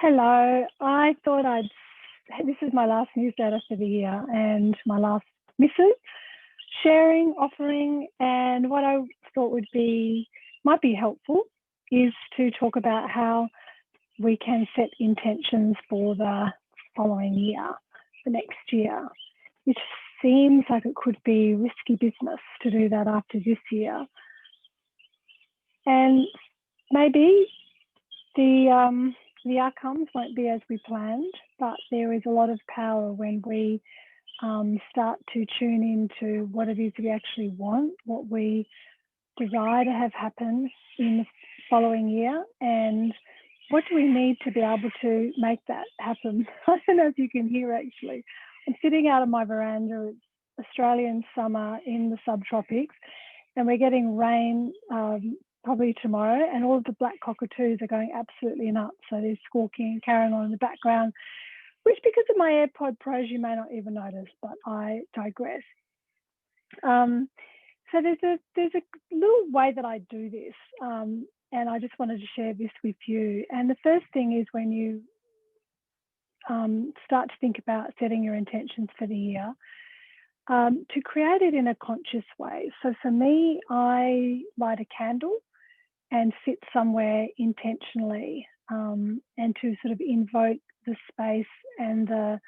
Hello. I thought this is my last newsletter for the year and my last missive sharing, offering, and what I thought might be helpful is to talk about how we can set intentions for the following year, the next year. It seems like it could be risky business to do that after this year. And maybe the outcomes won't be as we planned, but there is a lot of power when we start to tune into what it is we actually want, what we desire to have happen in the following year, and what do we need to be able to make that happen. I don't know if you can hear actually. I'm sitting out on my veranda. It's Australian summer in the subtropics, and we're getting rain probably tomorrow, and all of the black cockatoos are going absolutely nuts. So they're squawking and carrying on in the background, which because of my AirPod Pros, you may not even notice, but I digress. So there's a little way that I do this, and I just wanted to share this with you. And the first thing is when you start to think about setting your intentions for the year, to create it in a conscious way. So for me, I light a candle and sit somewhere intentionally, and to sort of invoke the space and the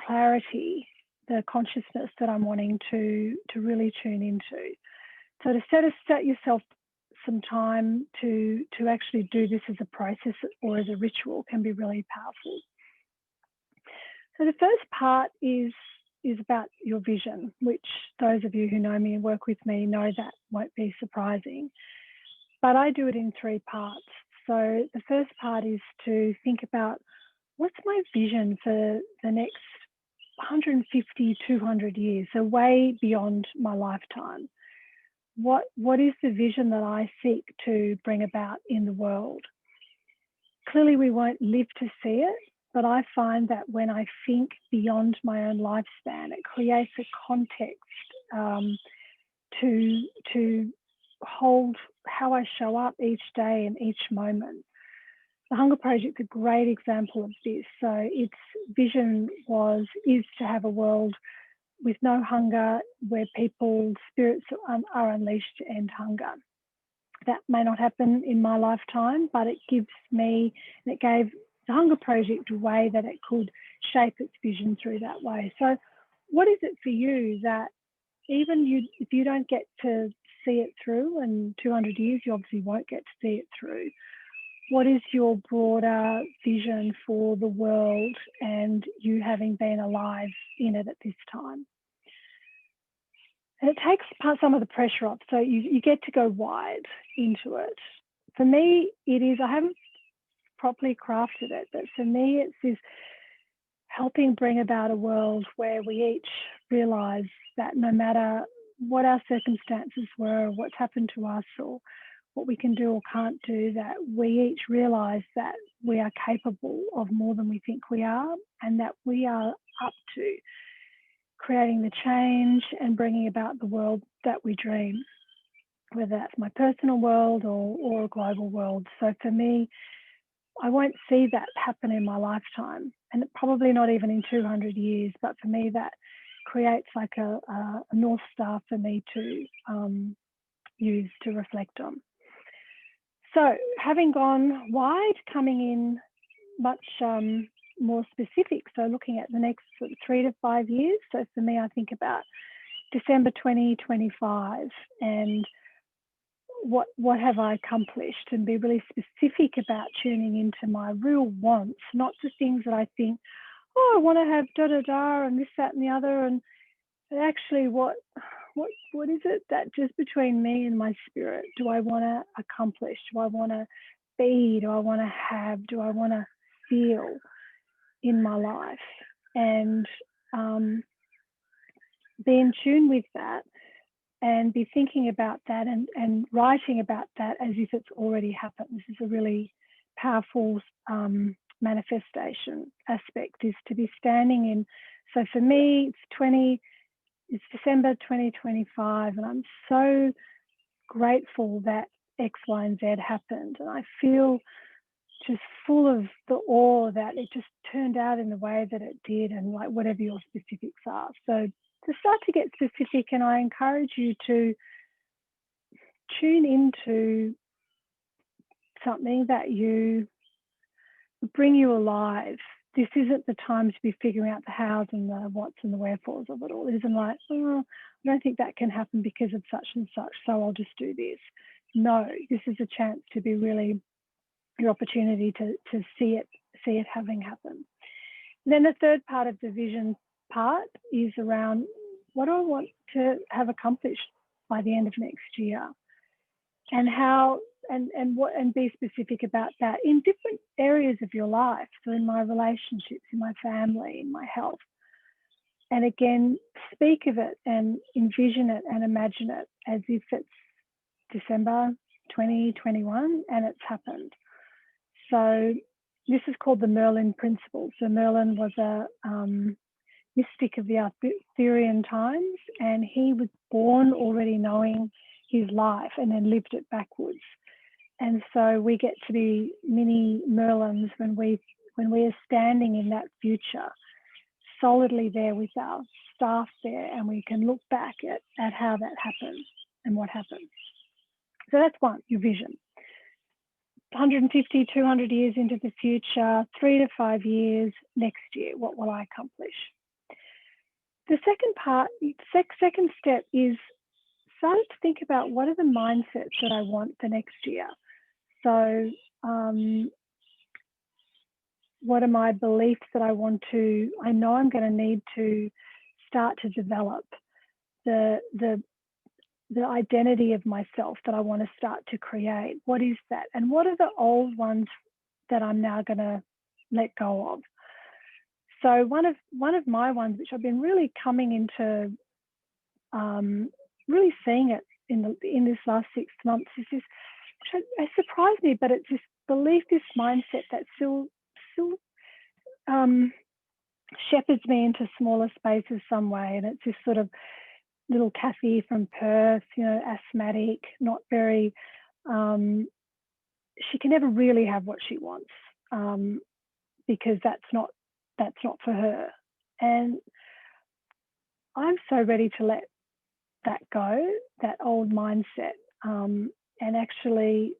clarity, the consciousness that I'm wanting to really tune into. So to set yourself some time to actually do this as a process or as a ritual can be really powerful. So the first part is about your vision, which those of you who know me and work with me know that won't be surprising. But I do it in three parts. So the first part is to think about what's my vision for the next 150, 200 years, so way beyond my lifetime. What is the vision that I seek to bring about in the world? Clearly, we won't live to see it, but I find that when I think beyond my own lifespan, it creates a context to hold how I show up each day and each moment. The Hunger Project is a great example of this. So its vision is to have a world with no hunger, where people's spirits are unleashed to end hunger. That may not happen in my lifetime, but it gave the Hunger Project a way that it could shape its vision through that way. So what is it for you that even if you don't get to see it through in 200 years, you obviously won't get to see it through? What is your broader vision for the world and you having been alive in it at this time? And it takes some of the pressure off. So you get to go wide into it. For me, I haven't properly crafted it, but for me, it's this helping bring about a world where we each realize that no matter what our circumstances were, what's happened to us, or what we can do or can't do, that we each realize that we are capable of more than we think we are, and that we are up to creating the change and bringing about the world that we dream, whether that's my personal world or a global world. So for me, I won't see that happen in my lifetime, and probably not even in 200 years, but for me that creates like a North Star for me to use to reflect on. So having gone wide, coming in much more specific, so looking at the next 3 to 5 years. So for me, I think about December 2025 and what have I accomplished, and be really specific about tuning into my real wants, not the things that I think, oh, I want to have da-da-da and this, that and the other, and actually what is it that just between me and my spirit do I want to accomplish? Do I want to be? Do I want to have? Do I want to feel in my life? And be in tune with that and be thinking about that and writing about that as if it's already happened. This is a really powerful manifestation aspect, is to be standing in. So for me, it's December 2025, and I'm so grateful that X, Y, and Z happened. And I feel just full of the awe that it just turned out in the way that it did, and like whatever your specifics are. So to start to get specific, and I encourage you to tune into something that you bring you alive. This isn't the time to be figuring out the hows and the whats and the wherefores of it all. It isn't like, oh, I don't think that can happen because of such and such, so I'll just do this. No, this is a chance to be really your opportunity to see it having happened. And then the third part of the vision part is around what do I want to have accomplished by the end of next year, and how and be specific about that in different areas of your life. So in my relationships, in my family, in my health. And again, speak of it and envision it and imagine it as if it's December 2021 and it's happened. So this is called the Merlin principle. So Merlin was a mystic of the Arthurian times, and he was born already knowing his life and then lived it backwards. And so we get to be mini Merlins when we are standing in that future, solidly there with our staff there, and we can look back at how that happened and what happened. So that's one, your vision. 150, 200 years into the future, 3 to 5 years next year, what will I accomplish? The second part, second step is start to think about what are the mindsets that I want for next year. So what are my beliefs that I know I'm going to need to start to develop, the identity of myself that I want to start to create. What is that? And what are the old ones that I'm now going to let go of? So one of my ones, which I've been really coming into, really seeing it in this last 6 months, is this, which has surprised me, but it's this belief, this mindset that still shepherds me into smaller spaces some way. And it's this sort of little Kathy from Perth, asthmatic, not very, she can never really have what she wants, because that's not for her. And I'm so ready to let that go, that old mindset, and actually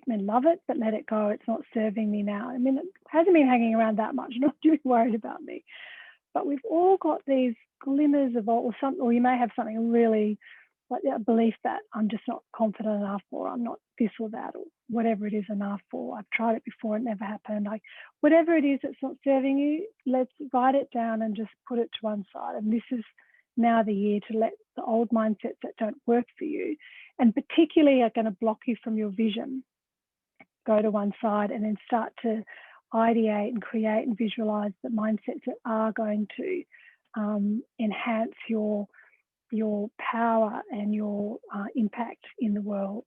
love it, but let it go. It's not serving me now. I mean, it hasn't been hanging around that much, not too worried about me. But we've all got these glimmers of, or you may have something really like that belief that I'm just not confident enough, or I'm not this or that, or whatever it is enough, or I've tried it before, it never happened. Whatever it is that's not serving you, let's write it down and just put it to one side. And this is now the year to let the old mindsets that don't work for you, and particularly are going to block you from your vision, go to one side, and then start to ideate and create and visualize the mindsets that are going to enhance your power and your impact in the world.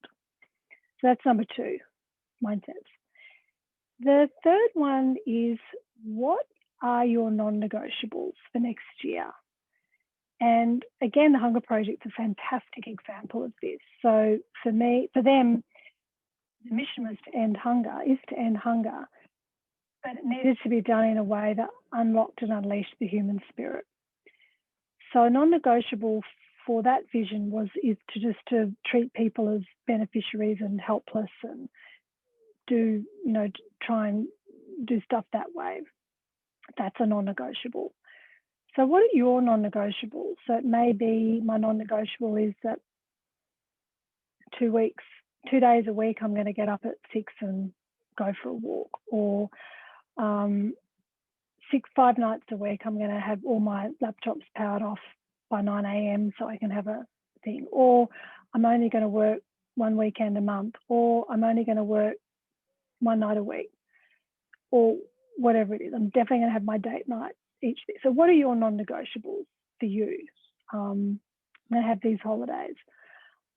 So that's number 2, mindsets. The third one is, what are your non-negotiables for next year? And again, the Hunger Project's a fantastic example of this. So for them, the mission was to end hunger, but it needed to be done in a way that unlocked and unleashed the human spirit. So a non-negotiable for that vision is to treat people as beneficiaries and helpless, and try and do stuff that way. That's a non-negotiable. So what are your non-negotiables? So it may be, my non-negotiable is that 2 days a week, I'm going to get up at 6 and go for a walk, or 5 nights a week, I'm going to have all my laptops powered off by 9 a.m. so I can have a thing, or I'm only going to work 1 weekend a month, or I'm only going to work 1 night a week, or whatever it is. I'm definitely going to have my date night each day. So what are your non-negotiables for you? I'm going to have these holidays.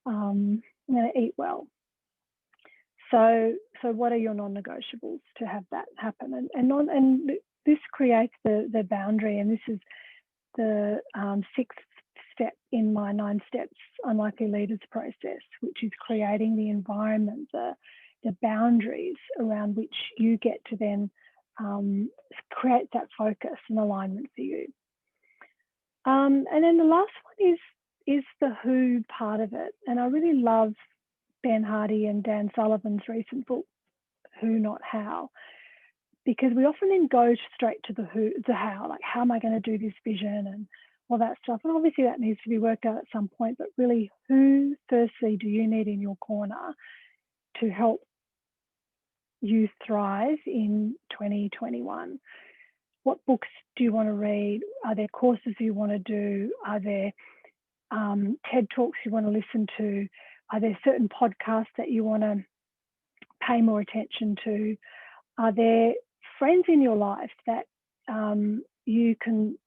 I'm going to eat well. So what are your non-negotiables to have that happen? And this creates the boundary, and this is the 6th step in my 9 steps Unlikely Leaders process, which is creating the environment, the the boundaries around which you get to then create that focus and alignment for you. And then the last one is the who part of it. And I really love Ben Hardy and Dan Sullivan's recent book, Who Not How, because we often then go straight to the how, like how am I going to do this vision and all that stuff. And obviously that needs to be worked out at some point, but really who firstly do you need in your corner to help you thrive in 2021? What books do you want to read? Are there courses you want to do? Are there TED Talks you want to listen to? Are there certain podcasts that you want to pay more attention to? Are there friends in your life that you can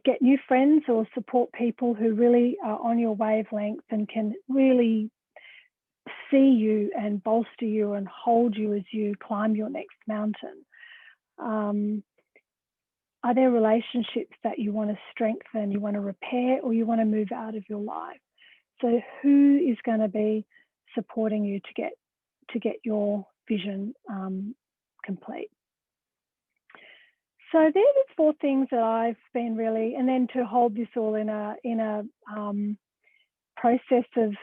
get new friends or support people who really are on your wavelength and can really see you and bolster you and hold you as you climb your next mountain? Are there relationships that you want to strengthen, you want to repair, or you want to move out of your life? So who is going to be supporting you to get your vision complete? So they're the four things that I've been really, and then to hold this all in a process of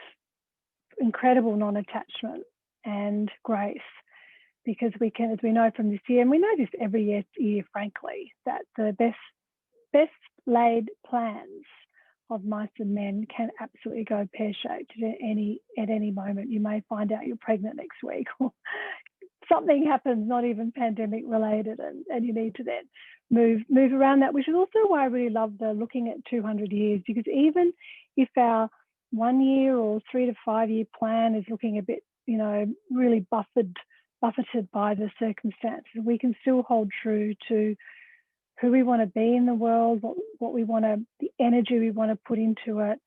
incredible non-attachment and grace, because we can, as we know from this year, and we know this every year, frankly, that the best laid plans of mice and men can absolutely go pear-shaped at any moment. You may find out you're pregnant next week, or something happens, not even pandemic related, and you need to then move around that, which is also why I really love the looking at 200 years, because even if our 1 year or 3 to 5 year plan is looking a bit, really buffeted by the circumstances, we can still hold true to who we want to be in the world, what we want to, the energy we want to put into it,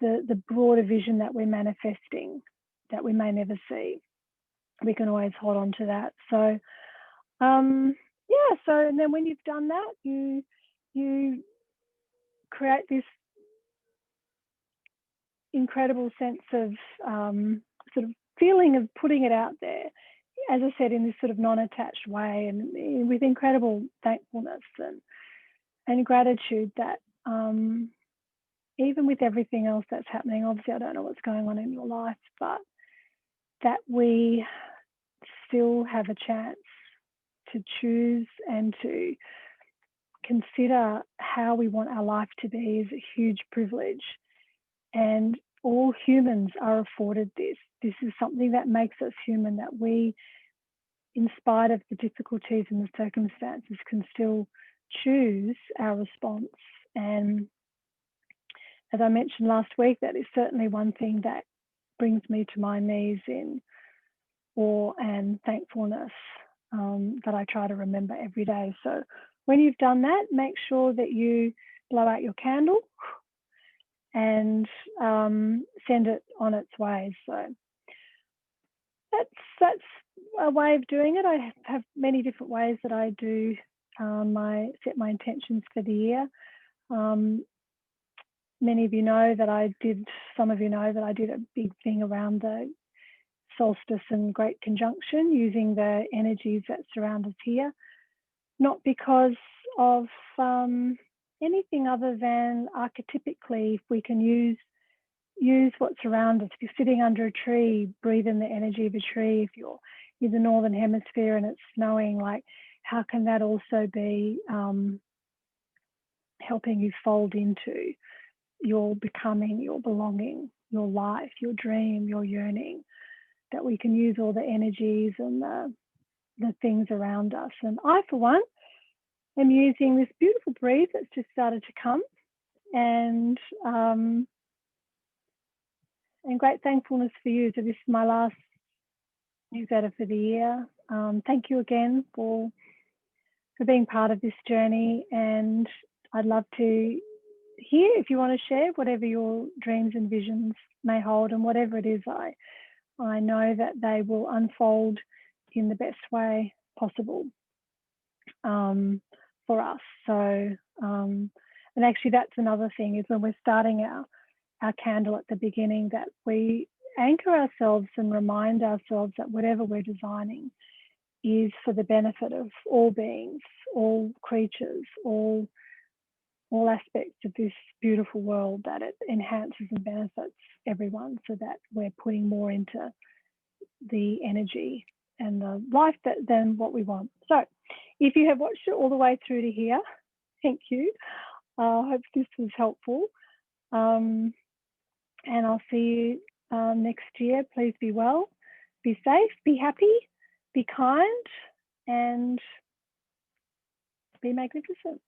the broader vision that we're manifesting that we may never see. We can always hold on to that. So, so, and then when you've done that, you create this incredible sense of sort of feeling of putting it out there, as I said, in this sort of non-attached way, and with incredible thankfulness and gratitude that even with everything else that's happening, obviously I don't know what's going on in your life, but that we still have a chance to choose and to consider how we want our life to be is a huge privilege. And all humans are afforded this. This is something that makes us human, that we, in spite of the difficulties and the circumstances, can still choose our response. And as I mentioned last week, that is certainly one thing that brings me to my knees in awe and thankfulness that I try to remember every day. So when you've done that, make sure that you blow out your candle and send it on its way. So that's a way of doing it. I have many different ways that I do set my intentions for the year. Many of you know that some of you know that I did a big thing around the solstice and great conjunction, using the energies that surround us here, not because of anything other than archetypically, if we can use what's around us. If you're sitting under a tree, breathe in the energy of a tree. If you're in the northern hemisphere and it's snowing, like, how can that also be helping you fold into your becoming, your belonging, your life, your dream, your yearning? That we can use all the energies and the things around us. And I, for one, am using this beautiful breeze that's just started to come, and great thankfulness for you. So this is my last newsletter for the year. Thank you again for being part of this journey, and I'd love to hear if you want to share whatever your dreams and visions may hold, and whatever it is, I know that they will unfold in the best way possible for us. So, and actually that's another thing, is when we're starting our candle at the beginning, that we anchor ourselves and remind ourselves that whatever we're designing is for the benefit of all beings, all creatures, all aspects of this beautiful world, that it enhances and benefits everyone, so that we're putting more into the energy and the life than what we want. So if you have watched it all the way through to here, thank you. I hope this was helpful. And I'll see you next year. Please be well, be safe, be happy, be kind, and be magnificent.